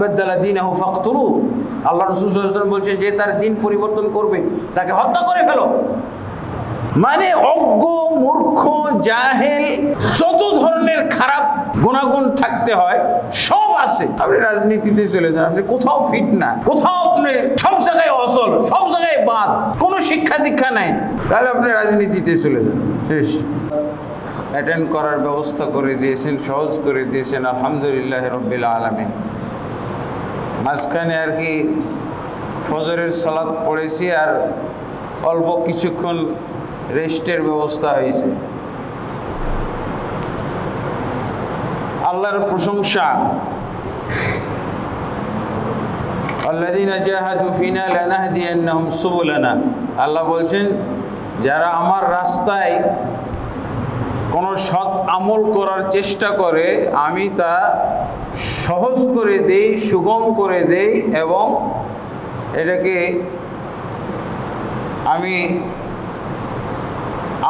বাদদালা দীনাহু ফাকতুলু, আল্লাহ রাসূল সাল্লাল্লাহু আলাইহি ওয়াসাল্লাম বলছেন যে তার দিন পরিবর্তন করবে তাকে হত্যা করে ফেলো। মানে অজ্ঞ, মূর্খ, জাহেল, যত ধরনের খারাপ গুণাগুণ থাকতে হয় সব আছে। আপনি রাজনীতিতে চলে যান, আপনি কোথাও ফিট না, কোথাও আপনি সব জায়গায় অসল, সব জায়গায় বাদ, কোনো শিক্ষা দীক্ষা নাই, তাহলে আপনি রাজনীতিতে চলে যান, শেষ। অ্যাটেন্ড করার ব্যবস্থা করে দিয়েছেন, সহজ করে দিয়েছেন, আলহামদুলিল্লাহ রাব্বিল আলামিন। মাঝখানে আর কি ফজরের সালাত পড়েছি আর অল্প কিছুক্ষণ রেস্টের ব্যবস্থা হয়েছে। আল্লাহর প্রশংসা, আল্লাযীনা জাহাদু ফিনা লানাহদিয়ান্নাহুম সুবুলানা। আল্লাহ বলছেন যারা আমার রাস্তায় কোনো সৎ আমল করার চেষ্টা করে আমি তা সহজ করে দেই, সুগম করে দেই এবং এটাকে আমি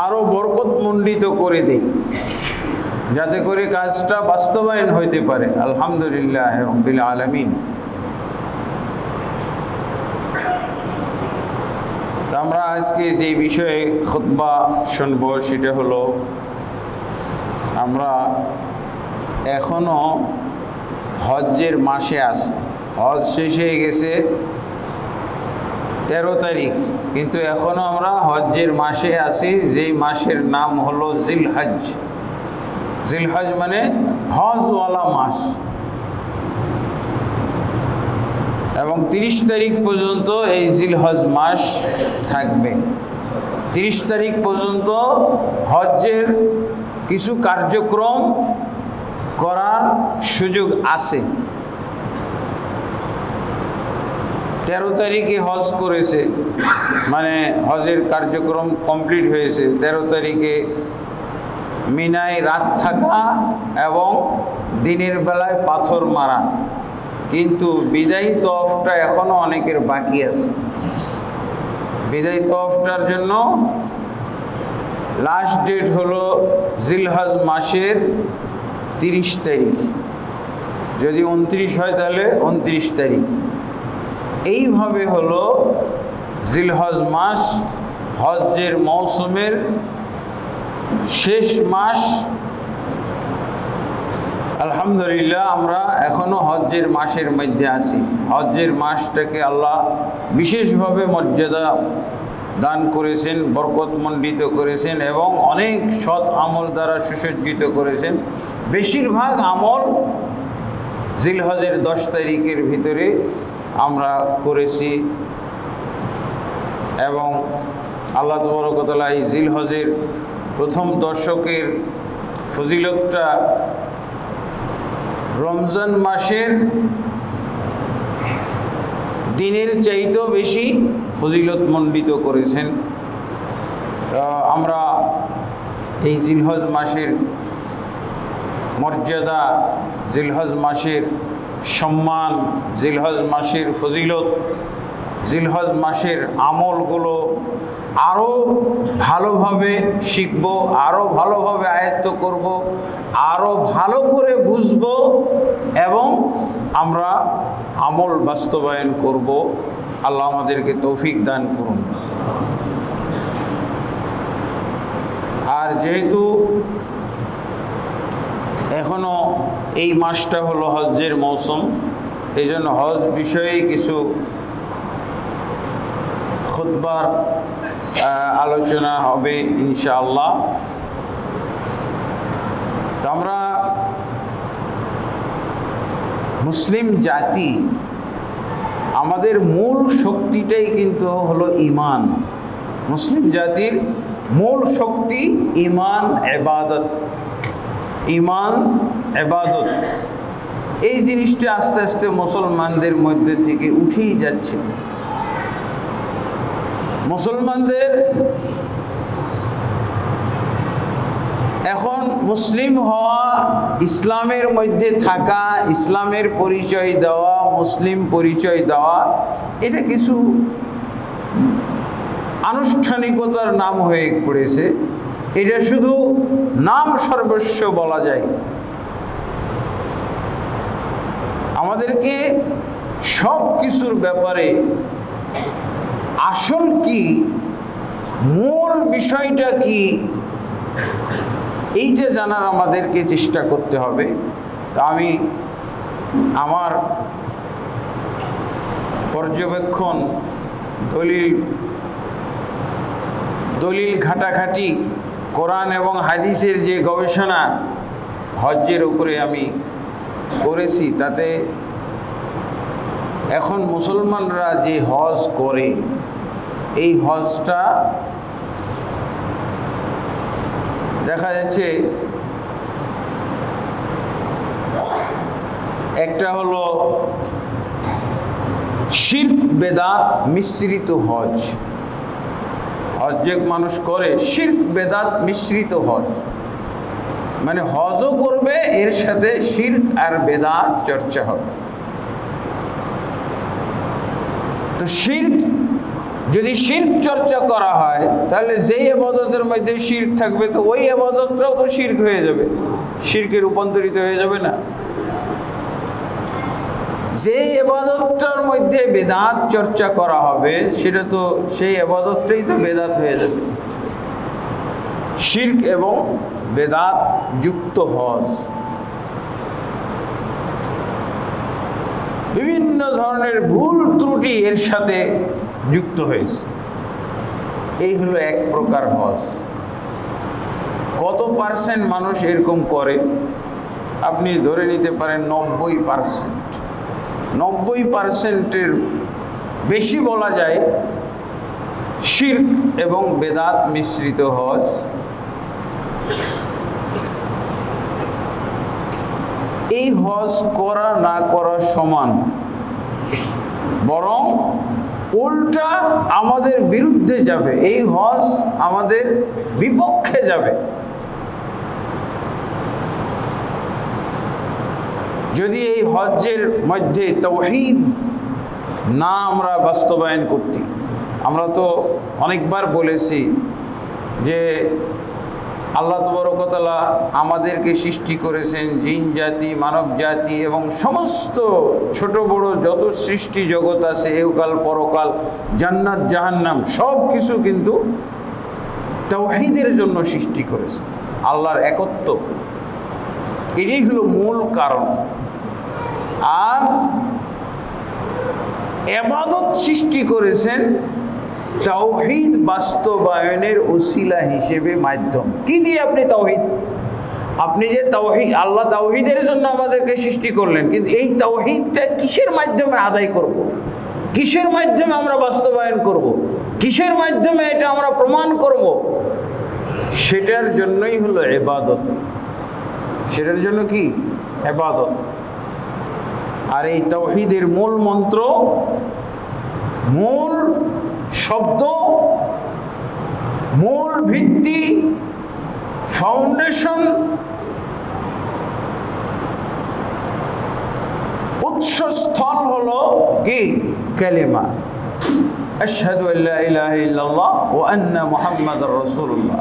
আরও বরকতমণ্ডিত করে দেই যাতে করে কাজটা বাস্তবায়ন হইতে পারে। আলহামদুলিল্লাহ রাব্বিল আলামিন। তো আমরা আজকে যে বিষয়ে খুতবা শুনব সেটা হলো, আমরা এখনো হজ্জের মাসে আছি। হজ শেষ হয়ে গেছে 13 তারিখ, কিন্তু এখনো আমরা হজ্জের মাসে আছি, যেই মাসের নাম হলো জিলহজ। জিলহজ মানে হজওয়ালা মাস, এবং 30 তারিখ পর্যন্ত এই জিলহজ মাস থাকবে। 30 তারিখ পর্যন্ত হজ্জের কিছু কার্যক্রম করার সুযোগ আছে। 13 তারিখে হজ করেছে, মানে হজের কার্যক্রম কমপ্লিট হয়েছে। 13 তারিখে মিনায় রাত থাকা এবং দিনের বেলায় পাথর মারা, কিন্তু বিদায়ী তওয়াফটা এখনও অনেকের বাকি আছে। বিদায়ী তওয়াফটার জন্য লাস্ট ডেট হলো জিলহজ মাসের 30 তারিখ, যদি 29 হয় তাহলে 29 তারিখ। এইভাবে হলো জিলহজ মাস হজ্জের মৌসুমের শেষ মাস। আলহামদুলিল্লাহ আমরা এখনো হজ্জের মাসের মধ্যে আছি। হজ্জের মাসটাকে আল্লাহ বিশেষভাবে মর্যাদা দান করেছেন, বরকতমণ্ডিত করেছেন এবং অনেক সৎ আমল দ্বারা সুসজ্জিত করেছেন। বেশিরভাগ আমল জিলহজের 10 তারিখের ভিতরে আমরা করেছি, এবং আল্লাহ তাবারক ওয়া তাআলা এই জিলহজের প্রথম দশকের ফজিলতটা রমজান মাসের দিনের চাইতেও বেশি ফজিলতমণ্ডিত করেছেন। আমরা এই জিলহজ মাসের মর্যাদা, জিলহজ মাসের সম্মান, জিলহজ মাসের ফজিলত, জিলহজ মাসের আমলগুলো আরও ভালোভাবে শিখব, আরও ভালোভাবে আয়ত্ত করব, আরও ভালো করে বুঝব এবং আমরা আমল বাস্তবায়ন করব। আল্লাহ আমাদেরকে তৌফিক দান করুন। আর যেহেতু এখনও এই মাসটা হলো হজ্জের মৌসুম, এই জন্য হজ বিষয়ে কিছু খুতবার আলোচনা হবে ইনশাআল্লাহ। তো আমরা মুসলিম জাতি, আমাদের মূল শক্তিটাই কিন্তু হলো ঈমান। মুসলিম জাতির মূল শক্তি ঈমান, ইবাদত। ঈমান, ইবাদত, এই জিনিসটা আস্তে আস্তে মুসলমানদের মধ্যে থেকে উঠেই যাচ্ছে। মুসলমানদের এখন মুসলিম হওয়া, ইসলামের মধ্যে থাকা, ইসলামের পরিচয় দেওয়া, মুসলিম পরিচয় দেওয়া, এটা কিছু আনুষ্ঠানিকতার নাম হয়ে পড়েছে। এটা শুধু নাম সর্বস্ব বলা যায়। আমাদেরকে সব কিছুর ব্যাপারে আসল কি, মূল বিষয়টা কি, এইটা জানার আমাদেরকে চেষ্টা করতে হবে। তা আমি আমার পর্যবেক্ষণ, দলিল ঘাটাঘাটি, কোরআন এবং হাদিসের যে গবেষণা হজ্জের উপরে আমি করেছি, তাতে এখন মুসলমানরা যে হজ করে, এই হজটা দেখা যাচ্ছে একটা হলো শিরক বেদাত মিশ্রিত হজ। হজ যে মানুষ করে শিরক বেদাত মিশ্রিত হজ, মানে হজও করবে, এর সাথে শিরক আর বেদাত চর্চা হবে। তো শিরক, যদি শিরক চর্চা করা হয়, তাহলে যেই ইবাদতের মধ্যে শিরক থাকবে, তো ওই ইবাদতটাও তো শিরক হয়ে যাবে, শিরকে রূপান্তরিত হয়ে যাবে না? যে ইবাদতটার মধ্যে বেদাত চর্চা করা হবে, সেটা তো সেই ইবাদতটাই তো বেদাত হয়ে যাবে। শিরক এবং বেদাত যুক্ত হজ, বিভিন্ন ধরনের ভুল ত্রুটি এর সাথে যুক্ত হয়েছে। এই হলো এক প্রকার হজ। কত পার্সেন্ট মানুষ এরকম করে? আপনি ধরে নিতে পারেন 90%। 90%-এর বেশি বলা যায় শিরক এবং বেদাত মিশ্রিত হজ। এই হজ করা না করা সমান, বরং উল্টা আমাদের বিরুদ্ধে যাবে, এই হজ আমাদের বিপক্ষে যাবে। যদি এই হজ্জের মধ্যে তাওহীদ না আমরা বাস্তবায়ন করতে, আমরা তো অনেকবার বলেছি যে আল্লাহ তাবারক ওয়া তাআলা আমাদেরকে সৃষ্টি করেছেন, জিন জাতি, মানব জাতি এবং সমস্ত ছোট বড় যত সৃষ্টি জগৎ আছে, এহকাল পরকাল, জান্নাত জাহান্নাম, সব কিছু কিন্তু তাওহীদের জন্য সৃষ্টি করেছে, আল্লাহর একত্ব, এটাই হলো মূল কারণ। আর ইবাদত সৃষ্টি করেছেন তাওহীদ বাস্তবায়নের ওসিলা হিসেবে, মাধ্যম। কি দিয়ে আপনি তাওহীদ, আপনি যে তাওহীদ, আল্লাহ তাওহীদের জন্য আমাদেরকে সৃষ্টি করলেন, কিন্তু এই তাওহীদটা কিসের মাধ্যমে আদায় করব, কিসের মাধ্যমে আমরা বাস্তবায়ন করব, কিসের মাধ্যমে এটা আমরা প্রমাণ করব, সেটার জন্যই হলো ইবাদত। সেটার জন্য কি? ইবাদত। আর এই তাওহীদের মূল মন্ত্র, মূল শব্দ, মূল ভিত্তি, ফাউন্ডেশন, উৎসস্থল হলো কি? কালিমা আশহাদু আল্লা ইলাহা ইল্লাল্লাহ ওয়া আন্না মুহাম্মাদুর রাসূলুল্লাহ।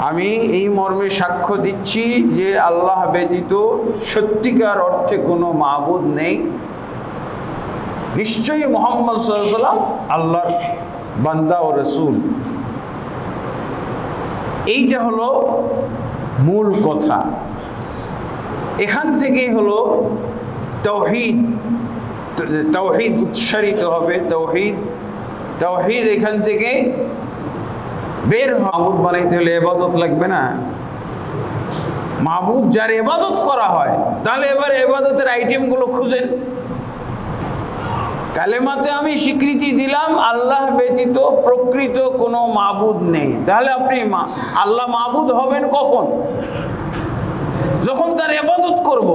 আমি এই মর্মে সাক্ষ্য দিচ্ছি যে আল্লাহ ব্যতীত সত্যিকার অর্থে কোনো মাবুদ নেই, নিশ্চয়ই মুহাম্মদ সাল্লাল্লাহু আলাইহি ওয়াসাল্লাম আল্লাহর বান্দা ও রাসূল। এইটা হলো মূল কথা। এখান থেকেই হলো তাওহীদ, তাওহীদ উচ্চারিত হবে। তাওহীদ এখান থেকে বের হয়। মাবুদ বানাইতে হলে ইবাদত লাগবে না? মাবুদ যার ইবাদত করা হয়, তাহলে এবার ইবাদতের আইটেমগুলো খুঁজেন। কালেমাতে আমি স্বীকৃতি দিলাম আল্লাহ ব্যতীত প্রকৃত কোনো মাবুদ নেই, তাহলে আপনি আল্লাহ মাবুদ হবেন কখন? যখন তার ইবাদত করব।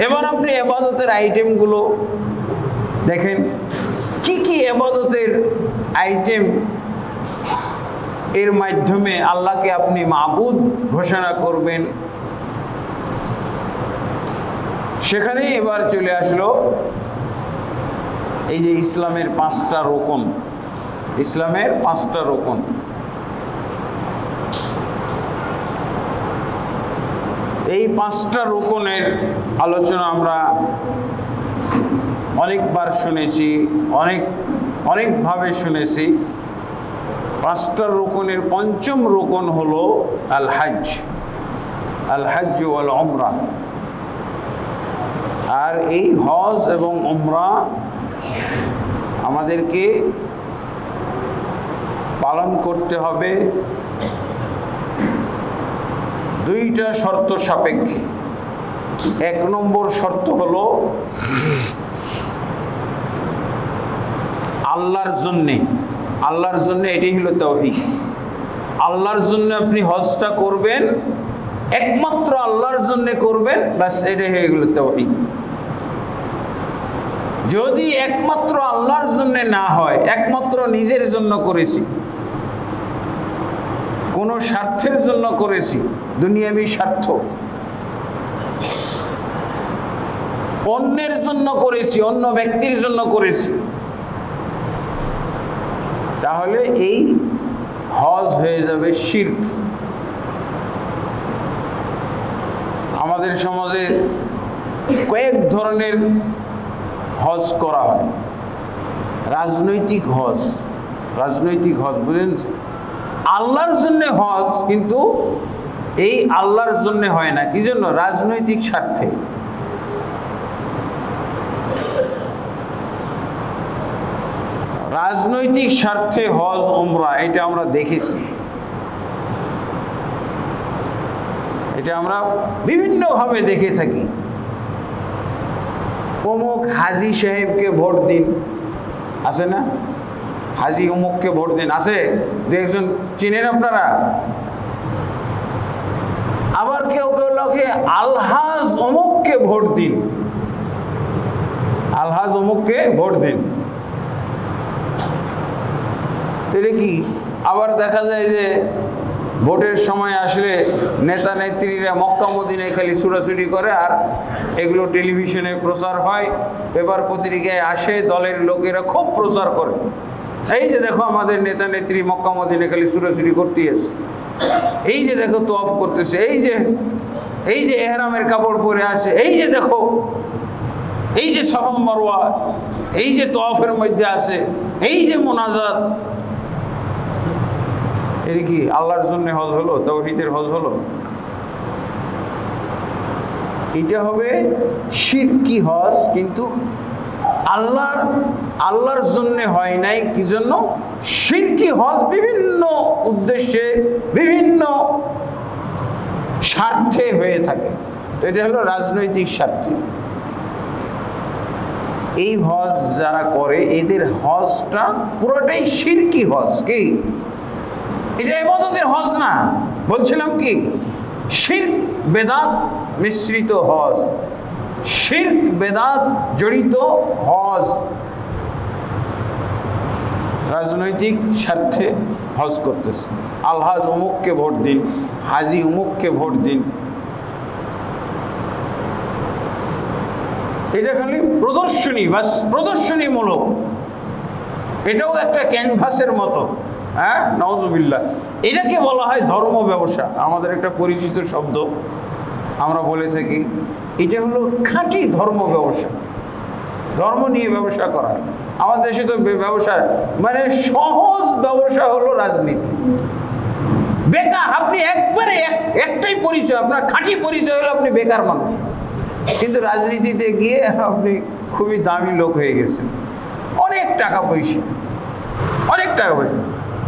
এবার আপনি ইবাদতের আইটেমগুলো দেখেন, কি কি ইবাদতের আইটেম এর মাধ্যমে আল্লাহকে আপনি মাবুদ ঘোষণা করবেন। সেখানেই এবার চলে আসলো এই যে ইসলামের 5টা রোকন। ইসলামের 5টা রোকন। এই 5টা রুকনের আলোচনা আমরা অনেকবার শুনেছি, অনেকভাবে শুনেছি। 5টা রুকনের পঞ্চম রুকন হলো আল হজ ওয়াল উমরা। আর এই হজ এবং উমরা আমাদেরকে পালন করতে হবে 2টা শর্ত সাপেক্ষে। 1 নম্বর শর্ত হলো আল্লাহর জন্যে, এটাই হলো তাওহীদ। আল্লাহর জন্য আপনি হজটা করবেন, একমাত্র আল্লাহর জন্য করবেন, বাস এটাই হয়ে গেল তাওহীদ। যদি একমাত্র আল্লাহর জন্য না হয়, একমাত্র নিজের জন্য করেছি, কোনো স্বার্থের জন্য করেছি, দুনিয়াবী স্বার্থ, অন্যের জন্য করেছি, অন্য ব্যক্তির জন্য করেছি, তাহলে এই হজ হয়ে যাবে শিরক। আমাদের সমাজে কয়েক ধরনের হজ করা হয়। রাজনৈতিক হজ বুঝেন, আল্লাহর জন্য হজ, কিন্তু এই আল্লাহর জন্য হয় না। কি জন্য? রাজনৈতিক স্বার্থে। রাজনৈতিক স্বার্থে হজ উমরা, এটা আমরা দেখেছি, এটা আমরা বিভিন্নভাবে দেখে থাকি। অমুক হাজি সাহেবকে ভোট দিন, আছে না? হাজি অমুককে ভোট দিন, আছে? একজন চিনেন আপনারা? আবার কেউ লোকে আলহাজ অমুককে ভোট দিন, আলহাজ অমুককে ভোট দিন। এটা কি? আবার দেখা যায় যে ভোটের সময় আসলে নেতা নেত্রীরা মক্কা মদিনায় খালি ছুটাছুটি করে, আর এগুলো টেলিভিশনে প্রচার হয়, পেপার পত্রিকায় আসে, দলের লোকেরা খুব প্রচার করে, এই যে দেখো আমাদের নেতা নেত্রী মক্কা মদিনায় খালি ছুটাছুটি করতেই আছে, এই যে দেখো তওয়াফ করতেছে, এই যে এহরামের কাপড় পরে আসে, এই যে দেখো, এই যে সাফা মারওয়া, এই যে তওয়াফের মধ্যে আছে, এই যে মুনাজাত। এটা কি আল্লাহর জন্য হজ হলো? তাওহীদের হজ হলো? এটা হবে শিরকি হজ, কিন্তু আল্লাহর জন্য হয় নাই। কি জন্য? শিরকি হজ বিভিন্ন উদ্দেশ্যে, বিভিন্ন স্বার্থে হয়ে থাকে। তো এটা হলো রাজনৈতিক স্বার্থে। এই হজ যারা করে, এদের হজটা পুরোটাই শিরকি হজ। কি? এটা ইবাদতের হজ না। বলছিলাম কি, শিরক বেদাত মিশ্রিত হজ, শিরক বেদাত জড়িত হজ। রাজনৈতিক স্বার্থে হজ করতেছে, আলহাজ অমুককে ভোট দিন, হাজি অমুককে ভোট দিন। এটা খালি প্রদর্শনী, বাস প্রদর্শনীমূলক। এটাও একটা ক্যানভাসের মতো। হ্যাঁ, নাউজুবিল্লাহ। এটাকে বলা হয় ধর্ম ব্যবসা। আমাদের একটা পরিচিত শব্দ আমরা বলে থাকি, এটা হলো খাঁটি ধর্ম ব্যবসা। ধর্ম নিয়ে ব্যবসা করা। আমাদের দেশে তো ব্যবসা মানে সহজ ব্যবসা হলো রাজনীতি। বেকার, আপনি একবারে একটাই পরিচয়, আপনার খাঁটি পরিচয় হলো আপনি বেকার মানুষ, কিন্তু রাজনীতিতে গিয়ে আপনি খুবই দামি লোক হয়ে গেছেন, অনেক টাকা পয়সা,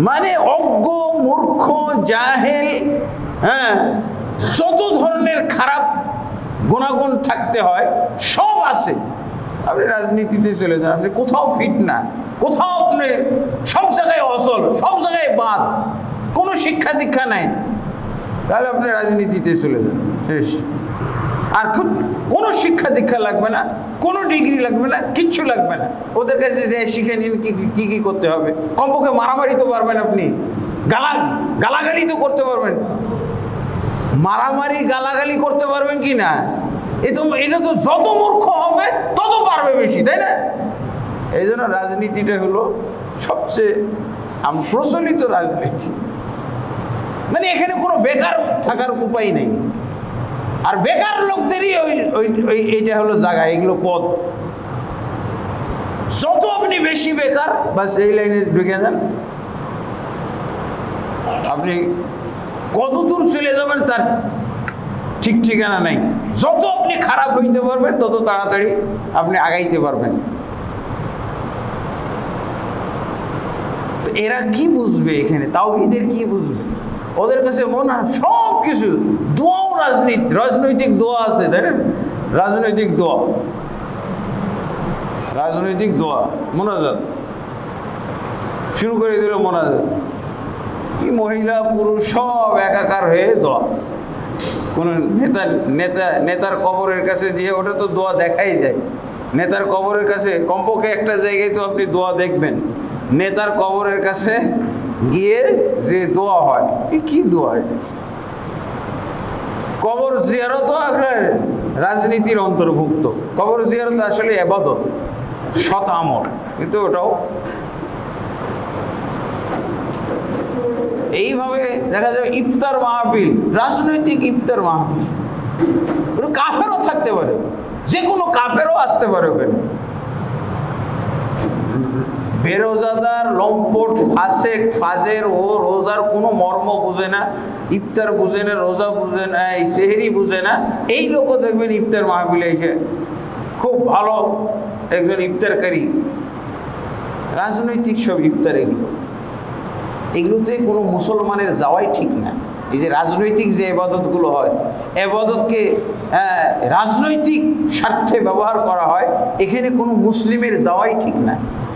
মানে অজ্ঞ, মূর্খ, জাহেল, হ্যাঁ, যত ধরনের খারাপ গুণাগুণ থাকতে হয় সব আছে। আপনি রাজনীতিতে চলে যান, আপনি কোথাও ফিট না, কোথাও আপনি সব জায়গায় অচল, সব জায়গায় বাদ, কোনো শিক্ষা দীক্ষা নাই, তাহলে আপনি রাজনীতিতে চলে যান, শেষ। আর কোনো শিক্ষা দীক্ষা লাগবে না, কোনো ডিগ্রি লাগবে না, কিচ্ছু লাগবে না। ওদের কাছে যে শিখে নিন কি কি করতে হবে। কমপক্ষে মারামারি তো পারবেন আপনি, গালাগালি তো করতে পারবেন। মারামারি গালাগালি করতে পারবেন কি না? এটা তো যত মূর্খ হবে তত পারবে বেশি, তাই না? এই জন্য রাজনীতিটা হলো সবচেয়ে প্রচলিত রাজনীতি। মানে এখানে কোনো বেকার থাকার উপায় নেই। আর বেকার লোকদেরই এইটা হলো জায়গা, এগুলো পদ। যত আপনি বেশি বেকার, বাস এই লাইনে ঢুকে যান, আপনি কত দূর চলে যাবেন তার ঠিক ঠিকানা নাই। যত আপনি খারাপ হইতে পারবেন তত তাড়াতাড়ি আপনি আগাইতে পারবেন। তো এরা কি বুঝবে এখানে? তাওহীদের কি বুঝবে? ওদের কাছে মনে হয় সব কিছু দোয়াও রাজনৈতিক দোয়া আছে, তাই না? রাজনৈতিক দোয়া মোনাজাত শুরু করে দিল। মোনাজাত কি মহিলা পুরুষ সব একাকার হয়ে দোয়া। কোন নেতার কবরের কাছে যে ওটা তো দোয়া দেখাই যায়। নেতার কবরের কাছে কমপক্ষে একটা জায়গায় তো আপনি দোয়া দেখবেন, নেতার কবরের কাছে গিয়ে যে দোয়া হয়। কি দোয়া? কবর জিয়ারত রাজনীতির অন্তর্ভুক্ত। কবর জিয়ারত আসলে ইবাদত, সৎ আমল, কিন্তু ওটাও এইভাবে দেখা যায়। ইফতার মাহফিল, রাজনৈতিক ইফতার মাহফিল, কাফেরও থাকতে পারে, যে কোনো কাফেরও আসতে পারে ওখানে। বেরোজাদার, লম্পট, ফাসেক, ফাজের, ও রোজার কোনো মর্ম বুঝে না, ইফতার বুঝে না, রোজা বুঝে না, এই সেহরি বুঝে না, এই লোকও দেখবেন ইফতার মাহফিলে এসে খুব ভালো একজন ইফতারকারী। রাজনৈতিক সব ইফতার এগুলোতে কোনো মুসলমানের যাওয়াই ঠিক না। এই যে রাজনৈতিক যে ইবাদতগুলো হয়, ইবাদতকে রাজনৈতিক স্বার্থে ব্যবহার করা হয়, এখানে কোনো মুসলিমের যাওয়াই ঠিক না।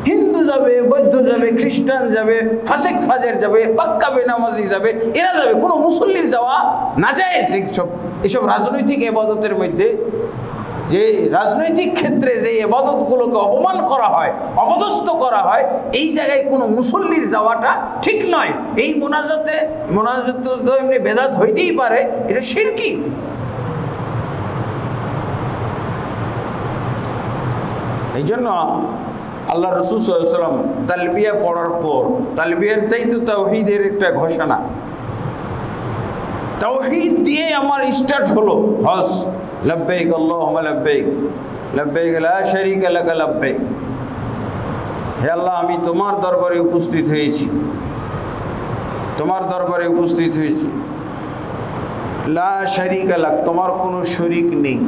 হিন্দু যাবে, বৌদ্ধ যাবে, খ্রিস্টান যাবে, ফাসেক ফাজের যাবে, পাক্কা বেনামাজি যাবে, এরা যাবে, কোনো মুসল্লির যাওয়া নাজায়েজ। এসব রাজনৈতিক ইবাদতের মধ্যে যে রাজনৈতিক ক্ষেত্রে যে ইবাদতগুলোকে অপমান করা হয়, অপদস্থ করা হয়, এই জায়গায় কোনো মুসল্লির যাওয়াটা ঠিক নয়। এই মোনাজাতে তো এমনি বেদাত হইতেই পারে, এটা শিরকি। এই জন্য আল্লাহ রাসূল সাল্লাল্লাহু আলাইহি ওয়াসাল্লাম তালবিয়া পড়ার পর, তালবিয়াটাই তো তাওহীদের একটা ঘোষণা। তাওহীদ দিয়ে আমার স্টার্ট হলো হজ। লব্বাইক আল্লাহুম্মা লব্বাইক, লব্বাইক লা শারীকা লাকা লব্বাইক। হে আল্লাহ, আমি তোমার দরবারে উপস্থিত হয়েছি, তোমার দরবারে উপস্থিত হয়েছি। লা শারীকা লাক, তোমার কোনো শরীক নেই।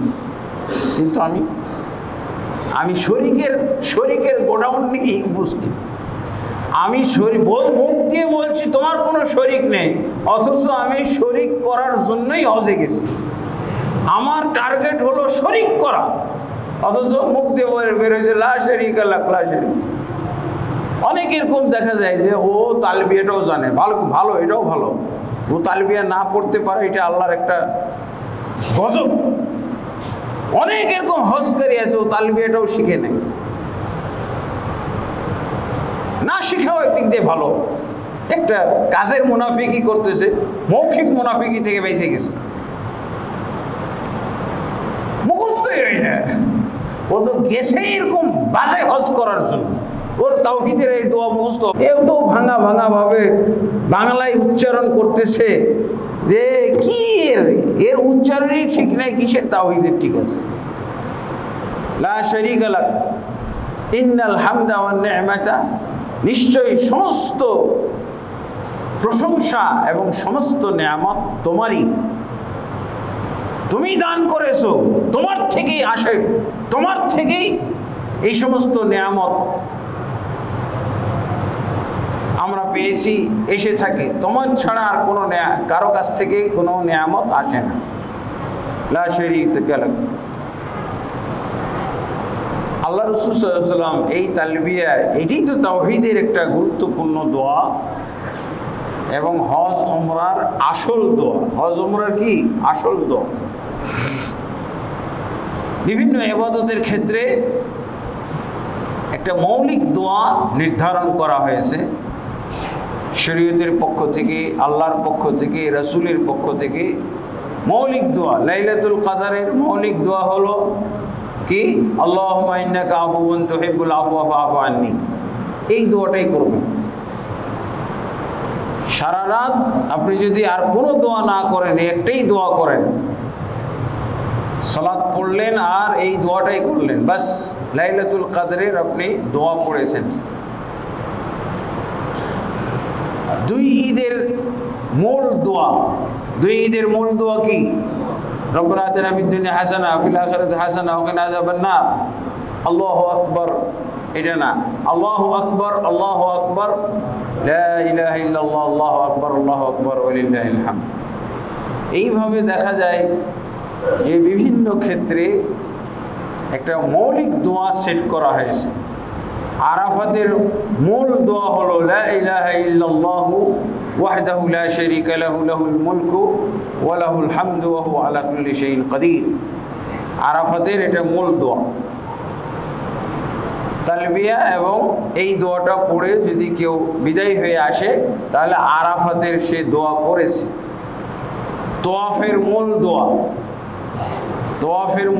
কিন্তু আমি শরীকের গোডাউন নিয়ে উপস্থিত। আমি মুখ দিয়ে বলছি তোমার কোনো শরীক নেই, অথচ আমি শরীক করার জন্যই হজে গেছি। আমার টার্গেট হলো শরীক করা, অথচ মুখ দিয়ে বের হয়েছে লা শারীকা লাক, লা শারীক। অনেক এরকম দেখা যায় যে ও তালবিয়াটাও জানে, ভালো, এটাও ভালো। ও তালবিয়া না পড়তে পারে, এটা আল্লাহর একটা গজব। অনেক এরকম হজকারী আছে, ও তালবিয়াটাও শিখে নেয়। না শিখাও একদিক দিয়ে ভালো, একটা কাজের মুনাফিকি করতেছে, মৌখিক মুনাফিকি থেকে বেঁচে গেছে। মুখস্থই হয় না, ও তো গেছে এরকম বাজে হজ করার জন্য। ওর তাওহীদের এই দোয়া মুখস্থ, এও তো ভাঙা ভাবে বাংলায় উচ্চারণ করতেছে যে কি এর উচ্চারণই ঠিক নাই, কিসের তাওহীদের ঠিক আছে? লা শারীকা লাক ইন্নাল হামদা ওয়ান নি'মাতা, নিশ্চয়ই সমস্ত প্রশংসা এবং সমস্ত নেয়ামত তোমারই। তুমি দান করেছো, তোমার থেকেই আসে, তোমার থেকেই এই সমস্ত নেয়ামত আমরা পেয়েছি, এসে থাকে। তোমার ছাড়া আর কোনো কারো কাছ থেকে কোনো নেয়ামত আসে না। লা শারীকা লাক। আল্লাহ রাসূল সাল্লাল্লাহু আলাইহি ওয়াসাল্লাম এই তালবিয়া, এটাই তো তাওহীদের একটা গুরুত্বপূর্ণ দোয়া এবং হজ ওমরার আসল দোয়া। হজ ওমরার কি আসল দোয়া। বিভিন্ন ইবাদতের ক্ষেত্রে একটা মৌলিক দোয়া নির্ধারণ করা হয়েছে শরীয়তের পক্ষ থেকে, আল্লাহর পক্ষ থেকে, রাসূলের পক্ষ থেকে। মৌলিক দোয়া লাইলাতুল কদরের মৌলিক দোয়া হলো কি? আল্লাহুম্মা ইন্নাকা আফুউন তুহিব্বুল আফওয়া ফা'ফু আন্নী। এই দোয়াটাই করবেন সারা রাত। আপনি যদি আর কোনো দোয়া না করেন, একটাই দোয়া করেন, সালাত পড়লেন আর এই দোয়াটাই করলেন, বাস লাইলাতুল কদরের আপনি দোয়া পড়েছেন। দুই ঈদের মূল দোয়া কি? রব্বানা আতিনা ফিদ দুনিয়া হাসানা ওয়া ফিল আখিরাতি হাসানা ওয়া কিনা আযাবান নার। আল্লাহু আকবার, এটা না, আল্লাহু আকবার আল্লাহু আকবার লা ইলাহা ইল্লাল্লাহ আল্লাহু আকবার ওয়া লিল্লাহিল হামদ। এইভাবে দেখা যায় যে বিভিন্ন ক্ষেত্রে একটা মৌলিক দোয়া সেট করা হয়েছে। আরাফাতের মূল দোয়া হলো লা ইলাহা ইল্লাল্লাহু ওয়াহদাহু লা শারীকা লাহু লাহুল মুলকু ওয়া লাহুল হামদু ওয়া হুয়া আলা কুল্লি শাইইন কাদির। আরাফাতের এটা মূল দোয়া। তালবিয়া এবং এই দোয়াটা পড়ে যদি কেউ বিদায় হয়ে আসে তাহলে আরাফাতের সে দোয়া করেছে। তোয়াফের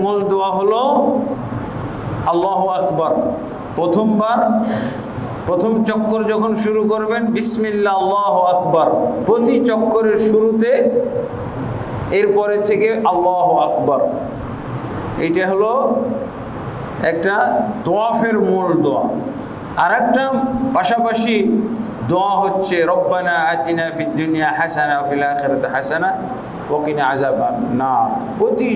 মূল দোয়া হলো আল্লাহু আকবার। প্রথম চক্কর যখন শুরু করবেন বিসমিল্লাহ আল্লাহু আকবার, প্রতি চক্করের শুরুতে এরপরে থেকে আল্লাহু আকবার। এটা হলো একটা তোয়াফের মূল দোয়া। আর একটা পাশাপাশি দোয়া হচ্ছে রব্বানা আতিনা ফিদ দুনিয়া হাসানা ওয়া ফিল আখিরাতি হাসানা ওয়া কিনা আযাবান নার। প্রতি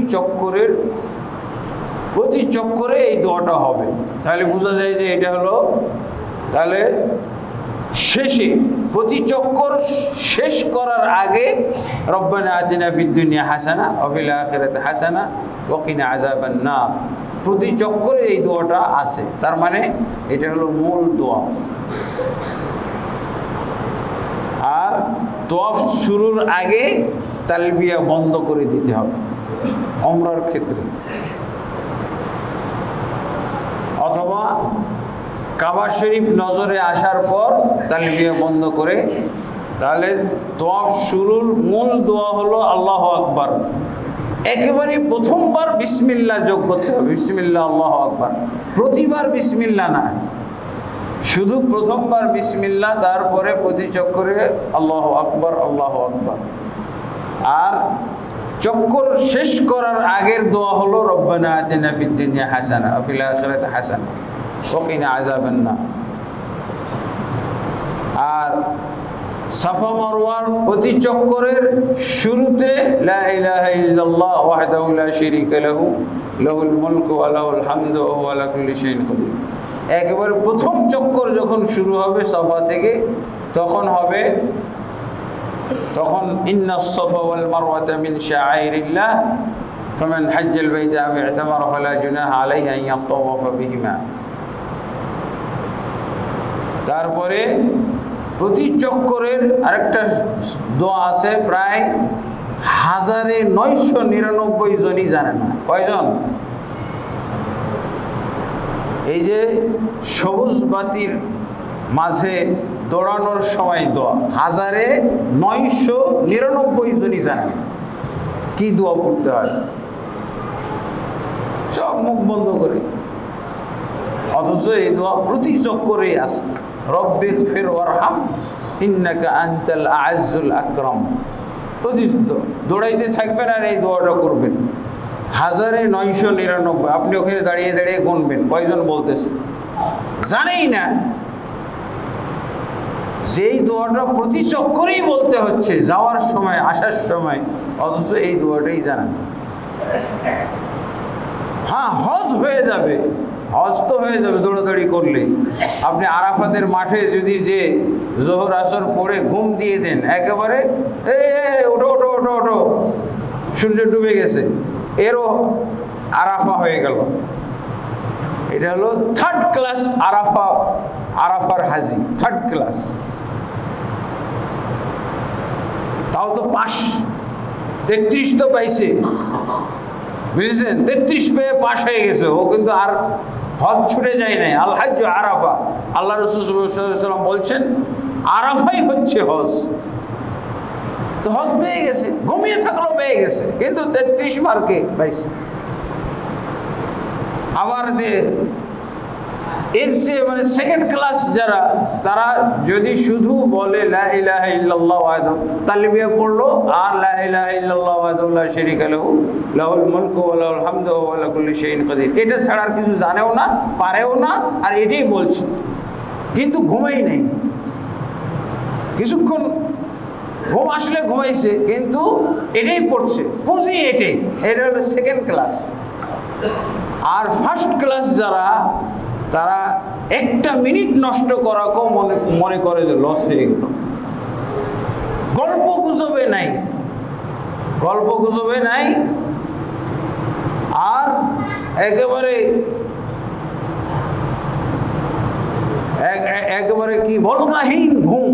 চক্করে এই দোয়াটা হবে। তাহলে বোঝা যায় যে এটা হলো, তাহলে শেষে প্রতি চক্কর শেষ করার আগে রব্বানা আতিনা ফিদ দুনিয়া হাসানা ওয়া ফিল আখিরাতি হাসানা ওয়া কিনা আযাবান নার, প্রতি চক্করে এই দোয়াটা আছে। তার মানে এটা হলো মূল দোয়া। আর তোয়াফ শুরুর আগে তালবিয়া বন্ধ করে দিতে হবে উমরার ক্ষেত্রে, অথবা কাবা শরীফ নজরে আসার পর তালবিয়া বন্ধ করে। তাহলে তোয়াফ শুরুর মূল দোয়া হলো আল্লাহু আকবার। একেবারে প্রথমবার বিসমিল্লাহ যোগ করতে হবে, বিসমিল্লাহ আল্লাহু আকবার। প্রতিবার বিসমিল্লাহ না, শুধু প্রথমবার বিসমিল্লাহ, তারপরে প্রতি চক্করে আল্লাহু আকবার আল্লাহু আকবার। আর চক্কর শেষ করার আগের দোয়া হলো রব্বানা আতিনা ফিদ দুনিয়া হাসানা ওয়া ফিল আখিরাতি হাসানা ওয়া কিনা আযাবান নার। আর সাফা মারওয়ার প্রতি চক্করের শুরুতে লা ইলাহা ইল্লাল্লাহ ওয়াহদাহু লা শারীকা লাহু লাহুল মুলকু ওয়া লাহুল হামদু ওয়া হুয়া আলা কুল্লি শাইইন কাদির। একেবারে প্রথম চক্কর যখন শুরু হবে সাফা থেকে, তখন ইন্নাস সাফা ওয়াল মারওয়াতা মিন শাআইরিল্লাহ ফামান হাজ্জাল বাইতা আও ইতামারা ফালা জুনাহা আলাইহি আন ইয়াতাওয়াফা বিহিমা। তারপরে প্রতি চক্করের আরেকটা দোয়া আছে, প্রায় 1999 জনই জানে না। কয়জন? এই যে সবুজ বাতির মাঝে দৌড়ানোর সময় দোয়া 1999 জনই জানে না কি দোয়া পড়তে হয়, সব মুখ বন্ধ করে। অথচ এই দোয়া প্রতি চক্করেই আছে, রব্বিগফির ওয়ারহাম ইন্নাকা আনতাল আ'আজ্জুল আকরাম। প্রতি দৌড়াইতে থাকবেন আর এই দোয়াটা করবেন। 1999 আপনি ওখানে দাঁড়িয়ে দাঁড়িয়ে গুনবেন কয়জন বলতেছে, জানেই না যেই দোয়াটা প্রতি চক্করেই বলতে হচ্ছে, যাওয়ার সময় আসার সময়, অথচ এই দোয়াটাই জানেন। হ্যাঁ, হজ হয়ে যাবে, হজ তো হয়ে যাবে দৌড়াদৌড়ি করলে। আপনি আরাফাতের মাঠে যদি যে জোহর আসর পড়ে ঘুম দিয়ে দেন, একেবারে ওঠো ওঠো ওঠো ওঠো, সূর্য ডুবে গেছে, এরও আরাফা হয়ে গেল। এটা হলো 3rd ক্লাস আরাফার হাজি, 3rd ক্লাস। তাও তো পাস, 33 তো পাইছে, বুঝেছেন? 33 পেয়ে পাস হয়ে গেছে ও, কিন্তু আর হজ ছুটে যায় নাই। আল হাজ্জ আরাফা, আল্লাহ রাসূল সাল্লাল্লাহু আলাইহি ওয়াসাল্লাম বলছেন আরাফাই হচ্ছে হজ। তো হজ পেয়ে গেছে, ঘুমিয়ে থাকলো পেয়ে গেছে, কিন্তু 33 মার্কে পাইছে। আবার এর চেয়ে মানে সেকেন্ড ক্লাস যারা, তারা যদি শুধু বলে লা ইলাহা ইল্লাল্লাহ ওয়াহদাহু, তালবিয়া পড়লো আর লা ইলাহা ইল্লাল্লাহ ওয়াহদাহু লা শারীকা লাহু লাহুল মুলকু ওয়া লাহুল হামদু ওয়া হুয়া আলা কুল্লি শাইইন কাদির, এটা ছাড়া আর কিছু জানেও না, পারেও না, আর এটাই বলছে, কিন্তু ঘুমাই নেই। কিছুক্ষণ ঘুম আসলে ঘুমাইছে, কিন্তু এটাই পড়ছে, পুঁজি এটাই, এটা হলো সেকেন্ড ক্লাস। আর ফার্স্ট ক্লাস যারা, তারা একটা মিনিট নষ্ট করাকেও মনে করে যে লস হয়ে গেল। গল্প গুজবে নাই, গল্প গুজবে নাই, আর একেবারে কি বলগাহীন ঘুম,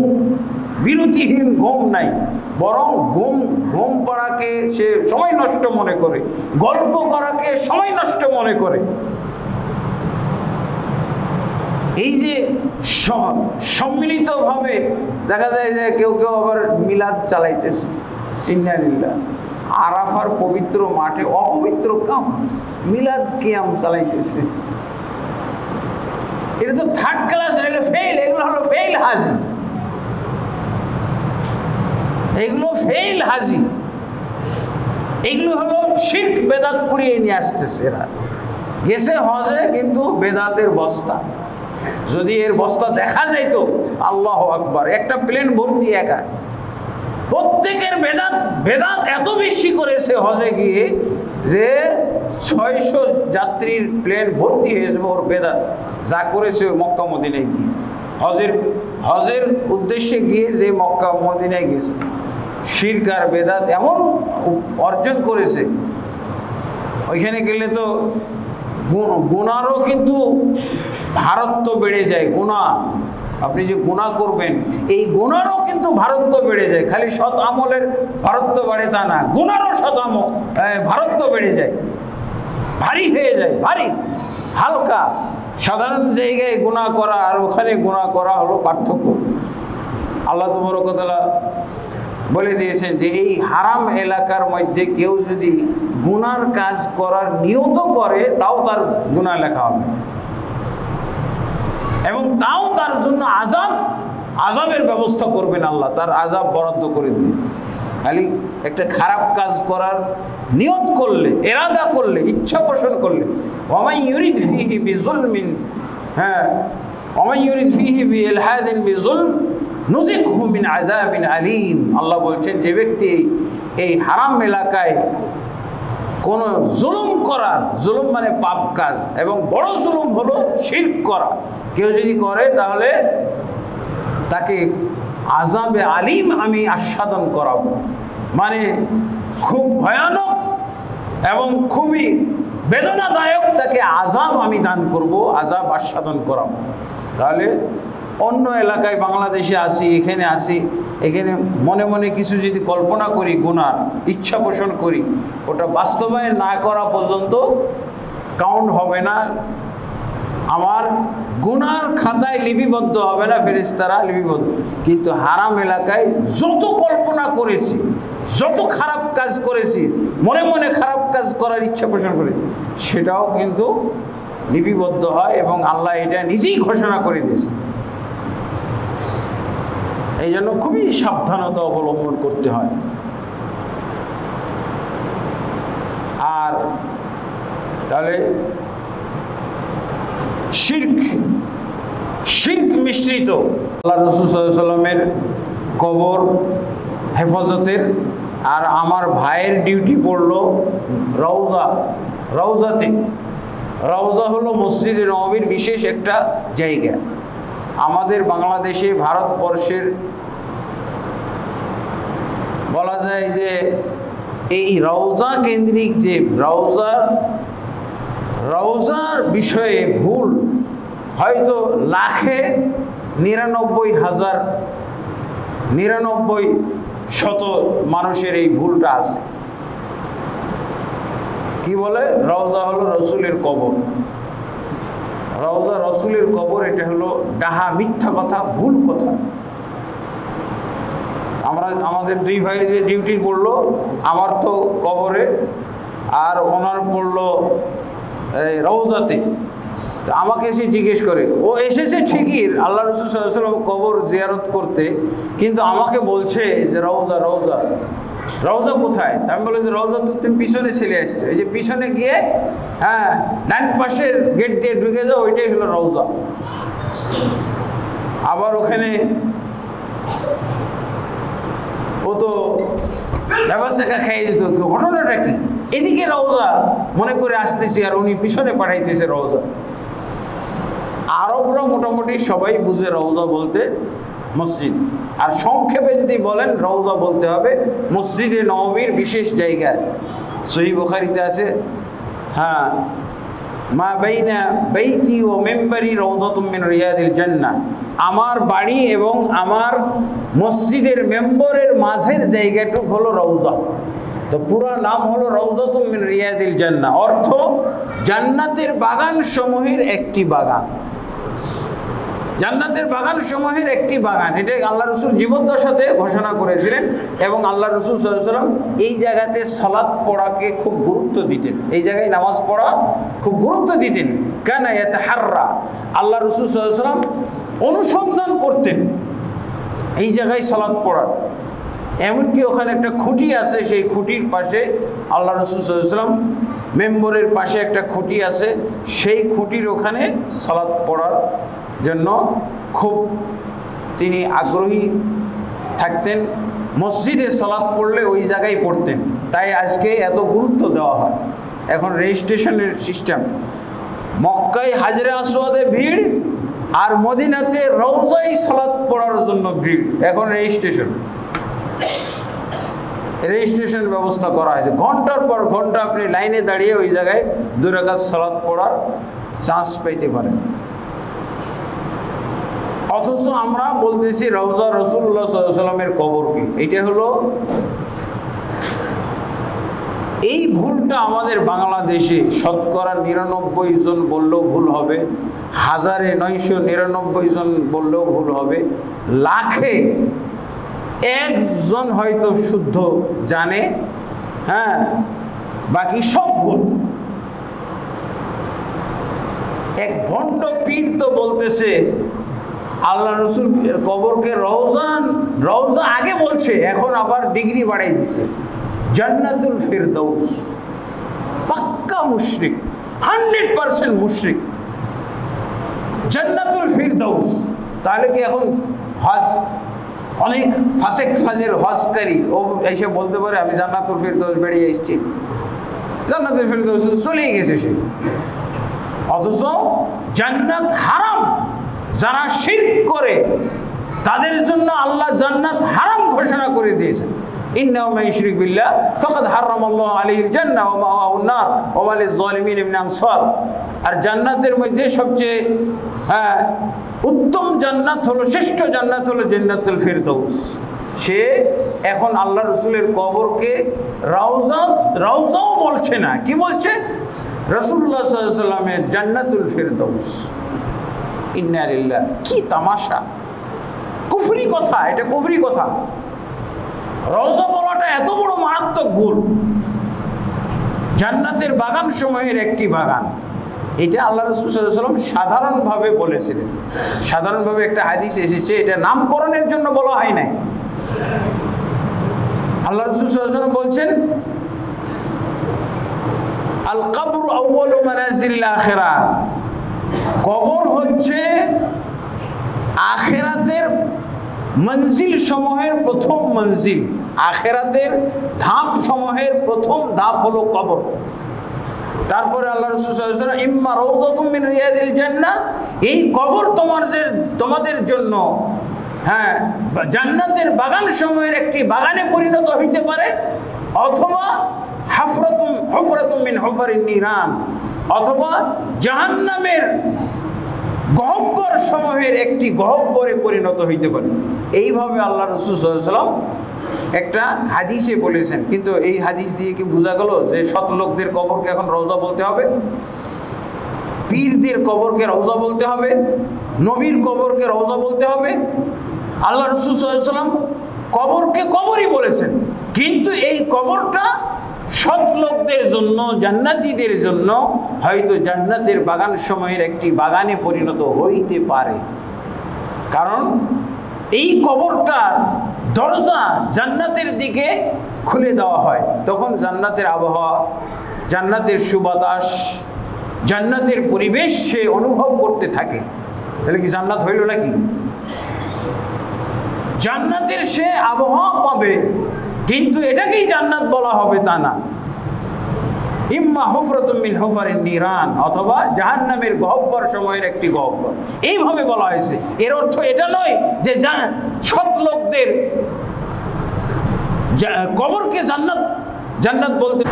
বিরতিহীন ঘুম নাই, বরং ঘুম পড়াকে সে সময় নষ্ট মনে করে, গল্প করাকে সময় নষ্ট মনে করে। এই যে সম্মিলিতভাবে দেখা যায় যে কেউ কেউ আবার মিলাদ চালাইতেছে, ইন্নালিল্লাহ, আরাফার পবিত্র মাঠে অপবিত্র কাম, মিলাদ কিয়াম চালাইতেছে। এটা তো থার্ড ক্লাস, এটা ফেল, এগুলো হলো ফেল হাজি, এগুলো ফেল হাজি, এগুলো হলো শিরক বেদাত কুড়িয়ে নিয়ে আসতেছে। এরা গেছে হজে, কিন্তু বেদাতের বস্তা, যদি এর বস্তা দেখা যাইতো, আল্লাহু আকবার, একটা প্লেন ভর্তি একা, প্রত্যেকের বেদাত এত বেশি করেছে হজে গিয়ে যে 600 যাত্রীর প্লেন ভর্তি হয়ে যাবে ওর বেদাত, যা করেছে মক্কা মদিনায় গিয়ে, হজের উদ্দেশ্যে গিয়ে যে মক্কা মদিনায় গেছে, শিরক আর বেদাত এমন অর্জন করেছে। ওইখানে গেলে তো গুনারও কিন্তু ভারত্ব বেড়ে যায়। গুনাহ, আপনি যে গুনাহ করবেন, এই গুনারও কিন্তু ভারত্ব বেড়ে যায়। খালি সৎ আমলের ভারত্ব বাড়ে তা না, গুনারও ভারত্ব বেড়ে যায়, ভারী হয়ে যায়, ভারী। হালকা সাধারণ জায়গায় গুনাহ করা আর ওখানে গুনাহ করা হলো পার্থক্য। আল্লাহ তাবারক ওয়া তাআলা বলে দিয়েছেন যে এই হারাম এলাকার মধ্যে কেউ যদি গুনার কাজ করার নিয়ত করে, তাও তার গুনাহ লেখা হবে, এবং তাও তার জন্য আযাবের ব্যবস্থা করবেন আল্লাহ, তার আযাব বরাদ্দ করে দিন। খালি একটা খারাপ কাজ করার নিয়ত করলে, এরাদা করলে, ইচ্ছা পোষণ করলে, ওয়ামান ইউরিদ ফিহি বিযুলমিন, ওয়ামান ইউরিদ ফিহি বিইলহাদিন বিযুলম নুযিকহু মিন আযাবিন আলীম। আল্লাহ বলছেন, যে ব্যক্তি এই হারাম এলাকায় কোন জুলুম মানে পাপ কাজ, এবং বড় জুলুম হলো শিরক করা, কেউ যদি করে তাহলে তাকে আযাবে আলীম আমি আস্বাদন করাবো, মানে খুব ভয়ানক এবং খুবই বেদনাদায়ক তাকে আযাব আমি দান করব, আযাব আস্বাদন করাবো। তাহলে অন্য এলাকায় বাংলাদেশে আসি, এখানে মনে মনে কিছু যদি কল্পনা করি, গুনার ইচ্ছা পোষণ করি, ওটা বাস্তবায়ন না করা পর্যন্ত কাউন্ট হবে না, আমার গুনার খাতায় লিপিবদ্ধ হবে না, ফেরেশতারা লিপিবদ্ধ। কিন্তু হারাম এলাকায় যত কল্পনা করেছি, যত খারাপ কাজ করেছি, মনে মনে খারাপ কাজ করার ইচ্ছা পোষণ করি, সেটাও কিন্তু লিপিবদ্ধ হয়, এবং আল্লাহ এটা নিজেই ঘোষণা করে দিয়েছে। এই জন্য খুবই সাবধানতা অবলম্বন করতে হয়। আর তাহলে শিরক মিশ্রিত আল্লাহ রাসূল সাল্লাল্লাহু আলাইহি ওয়াসাল্লামের কবর হেফাজতের, আর আমার ভাইয়ের ডিউটি পড়লো রওজাতে। রওজা হলো মসজিদে নববীর বিশেষ একটা জায়গা। আমাদের বাংলাদেশে, ভারতবর্ষের বলা যায় যে এই রওজা কেন্দ্রিক, যে রওজার বিষয়ে ভুল হয়তো 99,099 মানুষের এই ভুলটা আছে। কি বলে, রওজা হলো রসুলের কবর, রওজা রসুলের কবর, এটা হলো ডাহা, মিথ্যা কথা, ভুল কথা। আমাদের দুই ভাইয়ের যে ডিউটি পড়লো, আমার তো কবরে আর ওনার পড়লো রওজাতে। তো আমাকে এসে জিজ্ঞেস করে, ও এসেছে ঠিকই আল্লাহ রসুল সাল্লাল্লাহু আলাইহি ওয়াসাল্লাম কবর জিয়ারত করতে, কিন্তু আমাকে বলছে যে রওজা রওজা রওজা কোথায়? আমি বলি যে রওজা তো তুমি পিছনে চলে আসছো, এই যে পিছনে গিয়ে ডান পাশের গেট দিয়ে ঢুকে যাও, ওইটাই হলো রওজা। আবার ওখানে ও তো ব্যবস্থা খাইয়ে যেত, ঘটনাটা কি? এদিকে রওজা মনে করে আসতেছি আর উনি পিছনে পাঠাইতেছে রওজা। আরবরা মোটামুটি সবাই বুঝে রওজা বলতে মসজিদ, আর সংক্ষেপে যদি বলেন রওজা বলতে হবে মসজিদে নববীর বিশেষ জায়গায়। সহিহ বুখারীতে আছে, মা বাইনা বাইতি ও মেম্বারি রওযাতুম মিন রিয়াদিল জান্নাহ, আমার বাড়ি এবং আমার মসজিদের মেম্বরের মাঝের জায়গাটুক হলো রওজা। তো পুরো নাম হলো রওযাতুম মিন রিয়াদিল জান্নাহ, অর্থ জান্নাতের বাগান সমূহের একটি বাগান। জান্নাতের বাগান সমূহের একটি বাগান, এটা আল্লাহ রসুল জীবদ্দশাতে ঘোষণা করেছিলেন। এবং আল্লাহ রসুল সাল্লাল্লাহু আলাইহি ওয়াসাল্লাম এই জায়গাতে সালাত পড়াকে খুব গুরুত্ব দিতেন, এই জায়গায় নামাজ পড়া খুব গুরুত্ব দিতেন। কানা ইয়াতাহাররা, আল্লাহ রসুল সাল্লাল্লাহু আলাইহি ওয়াসাল্লাম অনুসন্ধান করতেন এই জায়গায় সালাত পড়ার। এমনকি ওখানে একটা খুঁটি আছে, সেই খুঁটির পাশে আল্লাহ রসুল সাল্লাল্লাহু আলাইহি ওয়াসাল্লাম মেম্বরের পাশে একটা খুঁটি আছে, সেই খুঁটির ওখানে সালাত পড়ার জন্য খুব তিনি আগ্রহী থাকতেন। মসজিদে সালাত পড়লে ওই জায়গায় পড়তেন, তাই আজকে এত গুরুত্ব দেওয়া হয়। এখন রেজিস্ট্রেশনের সিস্টেম, মক্কায় হাজরে আসওয়াদে ভিড় আর মদিনাতে রওজায় সালাত পড়ার জন্য ভিড়। এখন রেজিস্ট্রেশন ব্যবস্থা করা হয়েছে, ঘন্টার পর ঘন্টা আপনি লাইনে দাঁড়িয়ে ওই জায়গায় 2 রাকাত সালাত পড়ার চান্স পেতে পারেন। অথচ আমরা বলতেছি রওজা রাসূলুল্লাহ সাল্লাল্লাহু আলাইহি ওয়াসাল্লামের কবরকে। এটা হলো, এই ভুলটা আমাদের বাংলাদেশে শতকরা 99 জন বললেও ভুল হবে, 1999 জন বললেও ভুল হবে, লাখে 1 জন হয়তো শুদ্ধ জানে, বাকি সব ভুল। এক ভণ্ড পীর তো বলতেছে আল্লাহ রসুল কবরকে রওজা আগে বলছে, এখন আবার ডিগ্রি বাড়াই দিছে জান্নাতুল ফিরদৌস। পাক্কা মুশরিক, 100% মুশরিক, জান্নাতুল ফিরদৌস। তাহলে কি এখন হজ অনেক ফাসেক ফাজের হজকারী ও এসে বলতে পারে আমি জান্নাতুল ফিরদৌস বেরিয়ে এসেছি? জান্নাতুল ফিরদৌস চলেই গেছে সে। অথচ জান্নাত হারাম, যারা শিরক করে তাদের জন্য আল্লাহ জান্নাত হারাম ঘোষণা করে দিয়েছেন। ইন্নাহু মান ইউশরিক বিল্লাহ ফাকাদ হারামাল্লাহু আলাইহিল জান্নাহ ওয়া মাওয়াহুন নার ওয়া মা লিয-যালিমিন মিন আনসার। আর জান্নাতের মধ্যে সবচেয়ে উত্তম জান্নাত হলো, শ্রেষ্ঠ জান্নাত হলো জান্নাতুল ফিরদৌস। সে এখন আল্লাহ রসুলের কবরকে রওজাও বলছে না, কি বলছে? রাসূলুল্লাহ সাল্লাল্লাহু আলাইহি ওয়াসাল্লামের জান্নাতুল ফিরদৌস। ইন্না লিল্লাহ, কি তামাশা, কুফরি কথা, এটা কুফরি কথা। রওজা বলাটা এত বড় মারাত্মক ভুল। জান্নাতের বাগান সমূহের একটি বাগান, এটা আল্লাহ রাসূল সাল্লাল্লাহু আলাইহি ওয়াসাল্লাম সাধারণভাবে বলেছিলেন। সাধারণভাবে একটা হাদিস এসেছে, এটা নামকরণের জন্য বলা হয় নাই। আল্লাহ রাসূল সাল্লাল্লাহু আলাইহি ওয়াসাল্লাম বলছেন আল কবর আউয়ালু মানাজিলিল আখিরাহ, কবর হচ্ছে আখিরাতের মঞ্জিল সমূহের প্রথম মঞ্জিল। আখিরাতের ধাপ সমূহের প্রথম ধাপ হলো কবর। তারপরে আল্লাহ রাসূল সাল্লাল্লাহু আলাইহি ওয়াসাল্লাম ইম্মা রাওযাতুম মিন রিয়াদিল জান্নাহ, এই কবর তোমাদের জন্য জান্নাতের বাগান সমূহের একটি বাগানে পরিণত হইতে পারে, অথবা হুফরাতুম মিন হুফারিন নিরান, অথবা জাহান্নামের গহ্বর সমূহের একটি গহ্বরে পরিণত হইতে পারে। এইভাবে আল্লাহ রাসূল সাল্লাল্লাহু আলাইহি ওয়াসাল্লাম একটা হাদিসে বলেছেন। কিন্তু এই হাদিস দিয়ে কি বোঝা গেল যে সৎ লোকদের কবরকে এখন রওজা বলতে হবে, পীরদের কবরকে রওজা বলতে হবে, নবীর কবরকে রওজা বলতে হবে? আল্লাহ রাসূল সাল্লাল্লাহু আলাইহি ওয়াসাল্লাম কবরকে কবরই বলেছেন, কিন্তু এই কবরটা সৎ লোকদের জন্য, জান্নাতীদের জন্য হয়তো জান্নাতের বাগান সময়ের একটি বাগানে পরিণত হইতে পারে। কারণ এই কবরটার দরজা জান্নাতের দিকে খুলে দেওয়া হয়, তখন জান্নাতের আবহাওয়া, জান্নাতের সুবাতাস, জান্নাতের পরিবেশ সে অনুভব করতে থাকে। তাহলে কি জান্নাত হইল নাকি? জান্নাতের সে আবহাওয়া পাবে, কিন্তু এটাকেই জান্নাত বলা হবে তা না। ইম্মা হুফরাতুম মিন হুফারিন নিরান, অথবা জাহান্নামের গহ্বর সময়ের একটি গহ্বর, এইভাবে বলা হয়েছে। এর অর্থ এটা নয় যে সৎ লোকদের কবরকে জান্নাত বলতে।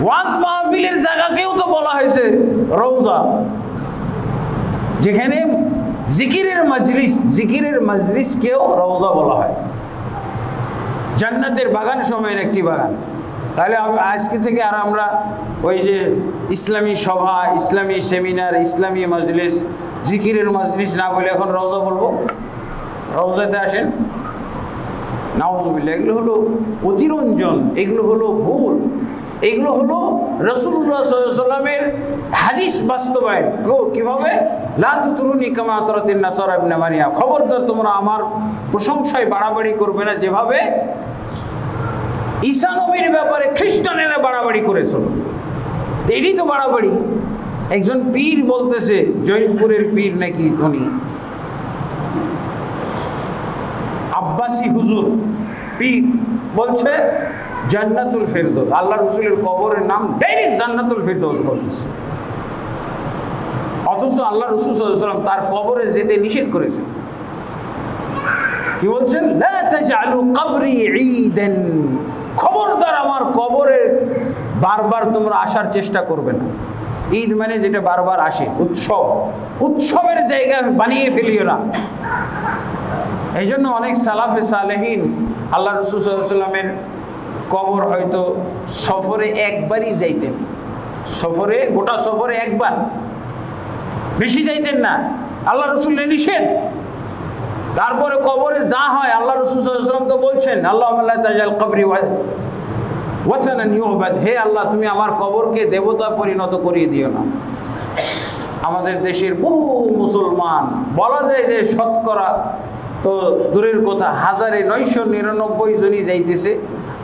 ওয়াজ মাহফিলের জায়গাকেও তো বলা হয়েছে রওজা, যেখানে জিকিরের মজলিসকেও রওজা বলা হয়। জান্নাতের বাগান সময়ের একটি বাগান। তাহলে আজকে থেকে আর আমরা ওই যে ইসলামী সভা, ইসলামী সেমিনার, ইসলামী মজলিস, জিকিরের মজলিস না বলে এখন রওজা বলবো? রওজাতে আসেন, নাউজুবিল্লাহ। এগুলো হলো অতিরঞ্জন, এগুলো হলো ভুল, এগুলো হলো রাসূলুল্লাহ সাল্লাল্লাহু আলাইহি ওয়াসাল্লামের হাদিস বাস্তবায়ন। কিভাবে? লা তুতরুনি কামা আতরাতিন নাসারা ইবনে মারিয়া, খবরদার তোমরা আমার প্রশংসায় বাড়াবাড়ি করবে না যেভাবে ঈসা নবীর ব্যাপারে খ্রিস্টানেরা বাড়াবাড়ি করেছিল। এটাই তো বাড়াবাড়ি। একজন পীর বলতেছে, জৈনপুরের পীর নাকি উনি, আব্বাসী হুজুর পীর, বলছে জান্নাতুল ফেরদৌস, আল্লাহ রসুলের কবরের নাম ডাইরেক্ট জান্নাতুল ফেরদৌস বলতেছে। অথচ আল্লাহ রসুল সাল্লাল্লাহু আলাইহি ওয়াসাল্লাম তার কবরে যেতে নিষেধ করেছে। কি বলছেন? লা তাজআলু কবরি ঈদান, খবরদার আমার কবরে বারবার তোমরা আসার চেষ্টা করবে না। ঈদ মানে যেটা বারবার আসে, উৎসব, উৎসবের জায়গা বানিয়ে ফেলিও না। এই জন্য অনেক সালাফে সালেহীন আল্লাহ রসুল সাল্লাল্লাহু আলাইহি ওয়াসাল্লামের কবর হয়তো সফরে একবারই যাইতেন, সফরে, গোটা সফরে একবার, বেশি যাইতেন না, আল্লাহ রসুলের নিষেধ। তারপরে কবরে যা হয় আল্লাহ রসুল সাল্লাল্লাহু আলাইহি ওয়াসাল্লাম তো বলছেন, আল্লাহুম্মা লা তাজআল কবরি ওয়াসানান ইউবাদ, হে আল্লাহ তুমি আমার কবরকে দেবতা পরিণত করিয়ে দিও না। আমাদের দেশের বহু মুসলমান, বলা যায় যে শতকরা তো দূরের কথা, 1999 জনই যাইতেছে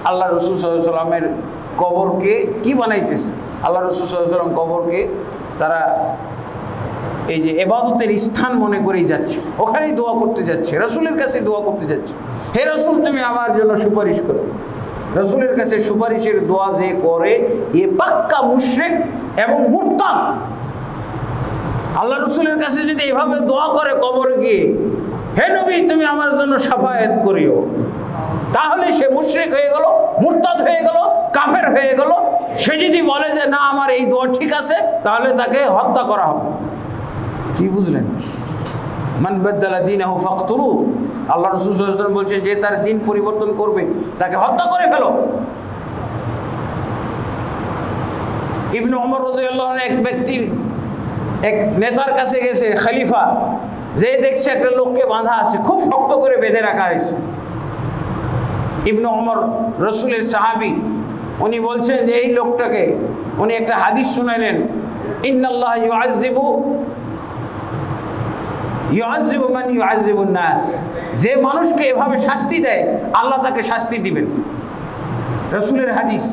আল্লাহ রসুল সাল্লাল্লাহু আলাইহি ওয়াসাল্লামের কবরকে কি বানাইতেছে। আল্লাহ রসুল সাল্লাল্লাহু আলাইহি ওয়াসাল্লাম কবরকে তারা এই যে ইবাদতের স্থান মনে করেই যাচ্ছে, ওখানেই দোয়া করতে যাচ্ছে, রসুলের কাছে দোয়া করতে যাচ্ছে, হে রসুল তুমি আমার জন্য সুপারিশ করো। রসুলের কাছে সুপারিশের দোয়া যে করে এ পাক্কা মুশরিক এবং মুরতাদ। আল্লাহ রসুলের কাছে যদি এভাবে দোয়া করে কবরে গিয়ে, হে নবী তুমি আমার জন্য শাফায়াত করিও, তাহলে সে মুশরিক হয়ে গেল, মুরতাদ হয়ে গেল, কাফের হয়ে গেল। সে যদি বলে যে না আমার এই দোয়া ঠিক আছে, তাহলে তাকে হত্যা করা হবে। কি বুঝলেন? মান বাদালা দীনাহু ফাকতুলু, আল্লাহ রাসূল সাল্লাল্লাহু আলাইহি ওয়াসাল্লাম বলছেন যে তার দিন পরিবর্তন করবে তাকে হত্যা করে ফেলো। ইবনে ওমর রাদিয়াল্লাহু আনহু এক ব্যক্তির, এক নেতার কাছে গেছে, খলিফা, যে দেখছে একটা লোককে বাঁধা আছে, খুব শক্ত করে বেঁধে রাখা হয়েছে। ইবনে ওমর রাসূলের সাহাবী, উনি বলছেন যে এই লোকটাকে, উনি একটা হাদিস শুনালেন, ইন্নাল্লাহ ইউআযযিবু মান ইউআযযিবুন নাস, যে মানুষকে এভাবে শাস্তি দেয় আল্লাহ তাকে শাস্তি দিবেন। রাসূলের হাদিস।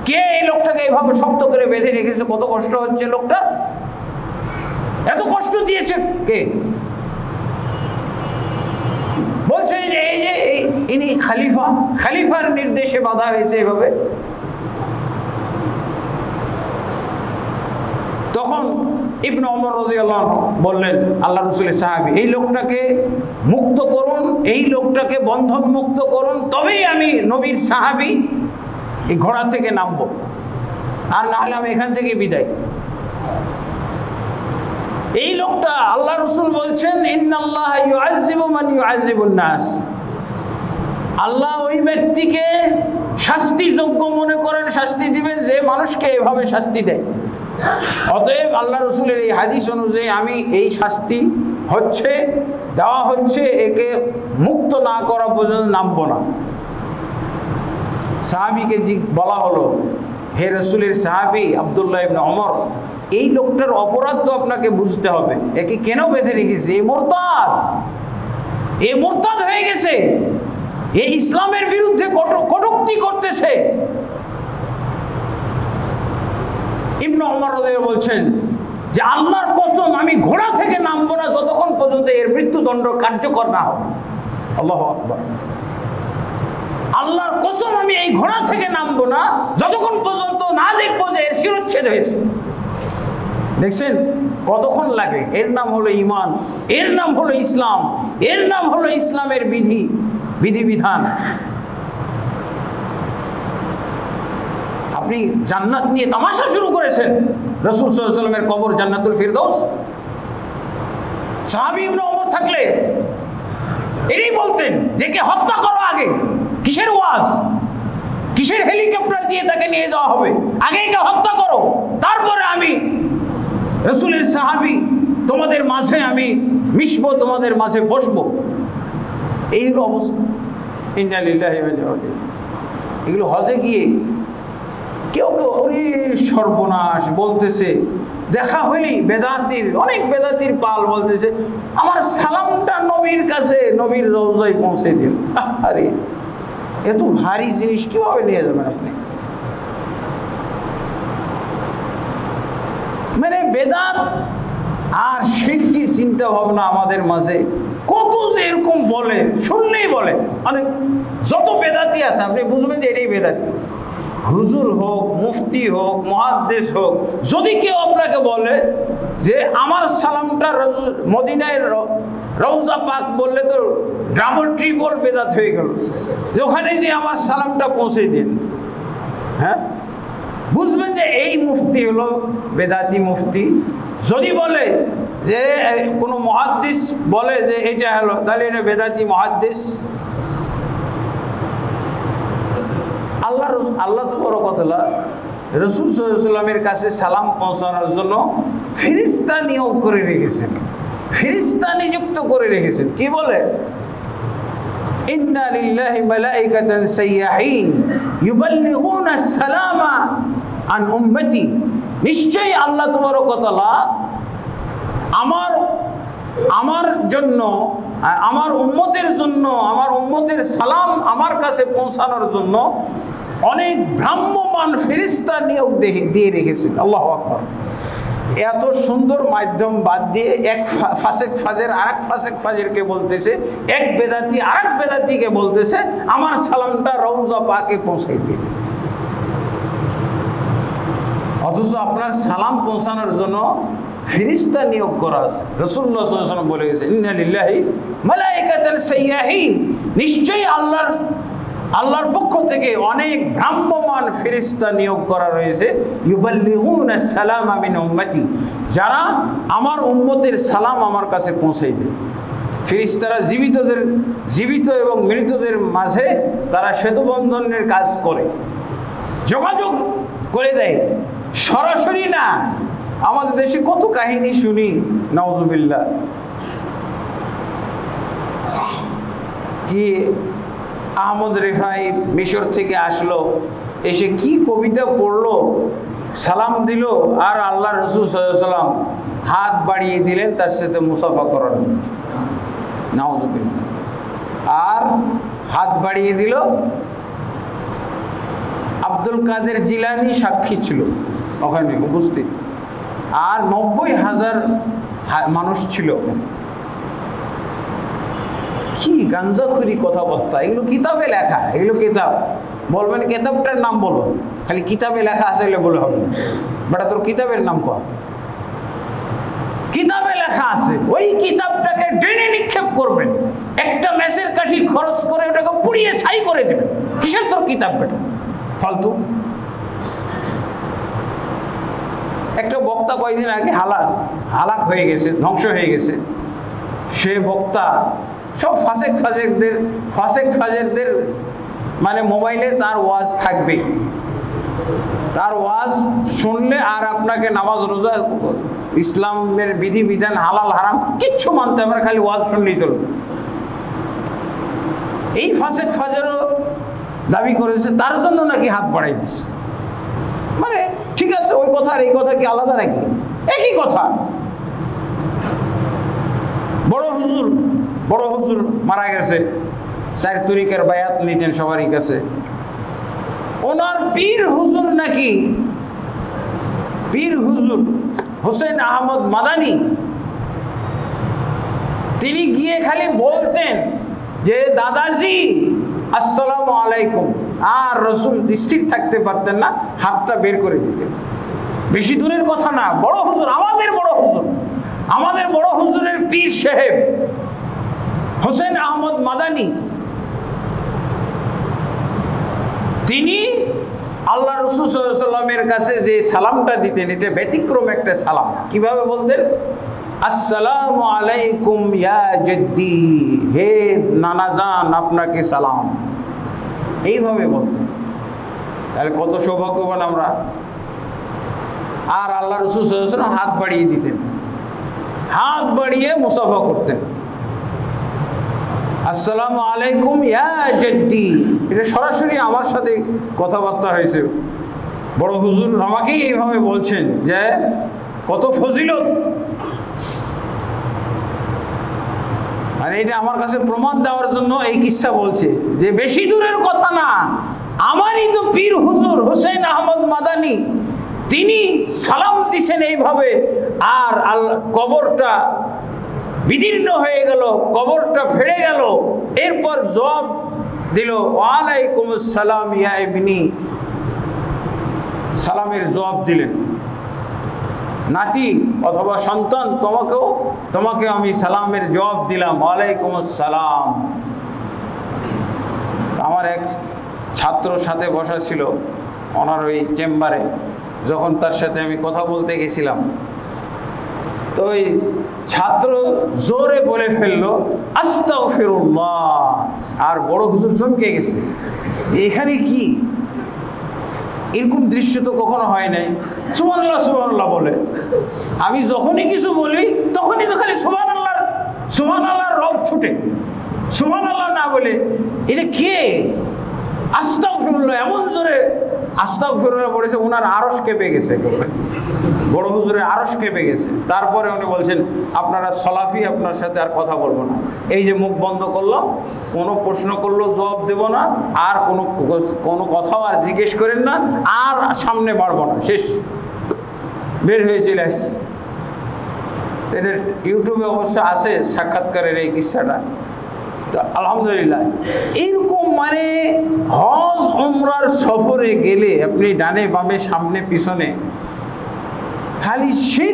কে এই লোকটাকে এভাবে শক্ত করে বেঁধে রেখেছে? কত কষ্ট হচ্ছে লোকটা, এত কষ্ট দিয়েছে কে? বলছে যে এই যে ইনি খলিফা, খলিফার নির্দেশে বাধা হয়েছে এভাবে। তখন ইবনে ওমর রাদিয়াল্লাহু আনহু বললেন, আল্লাহ রাসূলের সাহাবী, এই লোকটাকে মুক্ত করুন, এই লোকটাকে বন্ধন মুক্ত করুন, তবেই আমি নবীর সাহাবী এই ঘোড়া থেকে নামবো, আর না হলে আমি এখান থেকে বিদায়। এই লোকটা, আল্লাহ রাসূল বলছেন ইন্নাল্লাহ ইউআযযিবু মান ইউআযযিবুন নাস, আল্লাহ ওই ব্যক্তিকে শাস্তিযোগ্য মনে করেন, শাস্তি দিবেন যে মানুষকে এভাবে শাস্তি দেয়। অতএব আল্লাহ রসুলের এই হাদিস অনুযায়ী আমি এই শাস্তি হচ্ছে দেওয়া হচ্ছে, একে মুক্ত না করা পর্যন্ত নামবো না। সাহাবীকে বলা হলো হে রাসূলের সাহাবী আব্দুল্লাহ ইবনে ওমর, এই লোকটার অপরাধ তো আপনাকে বুঝতে হবে, একে কেন বেঁধে রেখেছে? এ মুরতাদ হয়ে গেছে, এই ইসলামের বিরুদ্ধে কটূক্তি করতেছে। ইবনে ওমর রাদিয়াল্লাহু বলছেন যে আল্লাহর কসম আমি ঘোড়া থেকে নামবো না যতক্ষণ পর্যন্ত এর মৃত্যুদণ্ড কার্যকর না হবে। আল্লাহু আকবার। আল্লাহর কসম আমি এই ঘোড়া থেকে নামবো না যতক্ষণ পর্যন্ত না দেখবো যে এর শিরচ্ছেদ হয়েছে। দেখছেন কতক্ষণ লাগে? এর নাম হলো ঈমান, এর নাম হলো ইসলাম, এর নাম হলো ইসলামের বিধিবিধান। আপনি জান্নাত নিয়ে তামাশা শুরু করেছেন। রাসূল সাল্লাল্লাহু আলাইহি ওয়াসাল্লামের কবর জান্নাতুল ফিরদাউস। সাহাবী ইবনে ওমর থাকলে এরই বলতেন যে কে হত্যা করো আগে। কিসের ওয়াজ, কিসের হেলিকপ্টার দিয়ে তাকে নিয়ে যাওয়া হবে? আগে কে হত্যা করো, তারপরে আমি রাসূলের সাহাবী তোমাদের মাঝে আমি মিশবো, তোমাদের মাঝে বসবো। এই হলো অবস্থা। ইন্না লিল্লাহি ওয়া ইন্না ইলাইহি রাজিউন। এগুলো হজে গিয়ে কেউ কেউ ওরে সর্বনাশ বলতেছে, দেখা হইলেই বেদাতির, অনেক বেদাতির পাল বলতেছে আমার সালামটা নবীর কাছে, নবীর রওজায় পৌঁছে দিন। আরে এত ভারী জিনিস কিভাবে নিয়ে যাবেন আপনি? মানে বেদাত আর শিরকি চিন্তা ভাবনা আমাদের মাঝে কত যে এরকম বলে, শুনলেই বলে। মানে যত বেদাতি আছে আপনি বুঝবেন যে এটাই বেদাতি। হুজুর হোক, মুফতি হোক, মুহাদ্দিস হোক, যদি কেউ আপনাকে বলে যে আমার সালামটা মদিনায় রওজা পাক বললে তো ডাবল ট্রিপল বেদাত হয়ে গেল, যে ওখানে যে আমার সালামটা পৌঁছে দিন। হ্যাঁ, বুঝবেন যে এই মুফতি হলো বেদাতি মুফতি। যদি বলে যে কোনো মুহাদ্দিস বলে যে এটা হলো, তাহলে এটা বেদাতি মুহাদ্দিস। আল্লাহ তো বড় কথা, রাসূল সাল্লাল্লাহু আলাইহি ওয়াসাল্লামের কাছে সালাম পৌঁছানোর জন্য ফেরেশতা নিয়োগ করে রেখেছেন, ফেরেশতা নিযুক্ত করে রেখেছেন। কি বলে? ইন্না লিল্লাহি মালাইকাতান সাইয়্যাহিন ইউবাল্লিগুনা আসসালামা আন উম্মতি। নিশ্চয়ই আল্লাহ তাবারক ওয়া তাআলা আমার জন্য, আমার উম্মতের জন্য, আমার উম্মতের সালাম আমার কাছে পৌঁছানোর জন্য অনেক ভ্রাম্যমান ফেরেশতা নিয়োগ দিয়ে রেখেছেন। আল্লাহু আকবার। এত সুন্দর মাধ্যম বাদ দিয়ে এক ফাসেক ফাজের আরেক ফাসেক ফাজেরকে বলতেছে, এক বেদাতি আরেক বেদাতিকে বলতেছে আমার সালামটা রওজা পাকে পৌঁছাই দিন। অথচ আপনার সালাম পৌঁছানোর জন্য ফেরেশতা নিয়োগ করা আছে। রাসূলুল্লাহ সাল্লাল্লাহু আলাইহি ওয়াসাল্লাম বলে গেছেন ইন্না লিল্লাহি মালাইকাতান সাইয়্যাহিন, নিশ্চয়ই আল্লাহর পক্ষ থেকে অনেক ভ্রাম্যমান ফেরেশতা নিয়োগ করা রয়েছে। ইউবাল্লিগুনা সালামা মিন উম্মতি, যারা আমার উম্মতের সালাম আমার কাছে পৌঁছাই দেয়। ফেরেশতারা জীবিত এবং মৃতদের মাঝে তারা সেতুবন্ধনের কাজ করে, যোগাযোগ করে দেয়, সরাসরি না। আমাদের দেশে কত কাহিনী শুনি, নাউজুবিল্লাহ, কি আহমদ রেফাই মিশর থেকে আসলো, এসে কি কবিতা পড়লো, সালাম দিল, আর আল্লাহ রাসূল সাল্লাল্লাহু আলাইহি ওয়াসাল্লাম হাত বাড়িয়ে দিলেন তার সাথে মুসাফা করার জন্য, নাউজুবিল্লাহ। আর হাত বাড়িয়ে দিল, আব্দুল কাদের জিলানী সাক্ষী ছিল ওখানে উপস্থিত, আর 90,000 মানুষ ছিল। কি গাঞ্জাখুরি কথাবার্তা, এগুলো কিতাবে লেখা, এগুলো কিতাব। বলবেন কিতাবটার নাম বলো, খালি কিতাবে লেখা আছে বলে হবে না। বেটা তোর কিতাবের নাম কর, কিতাবে লেখা আছে, ওই কিতাবটাকে ড্রেনে নিক্ষেপ করবেন, একটা মেসের কাঠি খরচ করে ওটাকে পুড়িয়ে ছাই করে দেবেন। কিসের তোর কিতাব বেটা, ফালতু। একটা বক্তা কয়েকদিন আগে হালাক হয়ে গেছে, ধ্বংস হয়ে গেছে। সে বক্তা সব ফাসেক ফাজেরদের মানে মোবাইলে তার ওয়াজ থাকবে, তার ওয়াজ শুনলে আর আপনাকে নামাজ রোজা ইসলামের বিধিবিধান হালাল হারাম কিচ্ছু মানতে হবে না, খালি ওয়াজ শুনলেই চলবে। এই ফাসেক ফাজেরও দাবি করেছে তার জন্য নাকি হাত বাড়াই দিচ্ছে। মানে ঠিক আছে, ওই কথা আর এই কথা কি আলাদা নাকি? একই কথা। বড় হুজুর মারা গেছে, 4 তরিকার বায়াত নিতেন সবারই কাছে। ওনার পীর হুজুর নাকি, পীর হুজুর হোসেন আহমদ মাদানী, তিনি গিয়ে খালি বলতেন যে দাদাজি আসসালামু আলাইকুম, আর রসুল স্থির থাকতে পারতেন না, হাতটা বের করে দিতেন। বেশি দূরের কথা না, বড় হুজুর, আমাদের বড় হুজুরের পীর সাহেব হোসেন আহমদ মাদানী, তিনি আল্লাহ রাসূল সাল্লাল্লাহু আলাইহি ওয়াসাল্লামের কাছে যে সালামটা দিতেন, এটা ব্যতিক্রম একটা সালাম। কিভাবে বলতেন? আসসালামু আলাইকুম ইয়া জাদ্দি, হে নানাজান আপনাকে সালাম, এইভাবে বলতেন। তাহলে কত সৌভাগ্যবান আমরা। আর আল্লাহ রাসূল সাল্লাল্লাহু আলাইহি ওয়াসাল্লাম হাত বাড়িয়ে দিতেন, হাত বাড়িয়ে মুসাফা করতেন। আসসালামু আলাইকুম ইয়া জাদ্দি, এটা সরাসরি আমার সাথে কথাবার্তা হয়েছে। বড় হুজুর আমাকেই এইভাবে বলছেন যে কত ফজিলত। আর এটা আমার কাছে প্রমাণ দেওয়ার জন্য এই কিসসা বলছে যে বেশি দূরের কথা না, আমারই তো পীর হুজুর হোসেন আহমদ মাদানী, তিনি সালাম দিছেন এইভাবে। আর আল্লাহ কবরটা বিদীর্ণ হয়ে গেল, কবরটা ফেড়ে গেল, এরপর জবাব দিল ওয়ালাইকুম আসসালাম ইয়া ইবনি, সালামের জবাব দিলেন, নাতি অথবা সন্তান তোমাকে আমি সালামের জবাব দিলাম, ওয়ালাইকুম আসসালাম। আমার এক ছাত্রর সাথে বসা ছিল ওনার ওই চেম্বারে, যখন তার সাথে আমি কথা বলতে গেছিলাম, তো ওই ছাত্র জোরে বলে ফেললো আস্তাগফিরুল্লাহ, আর বড় হুজুর চমকে গেছে, এখানে কি? এরকম দৃশ্য তো কখনো হয় নাই। সুবহানাল্লাহ সুবহানাল্লাহ বলে, আমি যখনই কিছু বলি তখনই তো খালি সুবহানাল্লাহর রব ছুটে, সুবহানাল্লাহ না বলে এটা কে? আস্তাগফিরুল্লাহ এমন জোরে আস্তাগফিরুল্লাহ বলেছে, ওনার আরশ কেঁপে গেছে, বড় হুজুরের আরশ কেঁপে গেছে। তারপরে উনি বলছেন আপনারা সলাফি, আপনার সাথে আর কথা বলবো না, এই যে মুখ বন্ধ করলো, কোনো প্রশ্ন করলো জবাব দেব না, আর কোনো কথাও আর জিজ্ঞেস করেন না, আর সামনে বাড়বো না, শেষ। বের হয়ে চলে আসছে। এটা ইউটিউবে অবশ্য আছে সাক্ষাৎকারের এই কিস্সাটা। আলহামদুলিল্লাহ, এইরকম মানে হজ উমরার সফরে গেলে আপনি ডানে বামে সামনে পিছনে খালি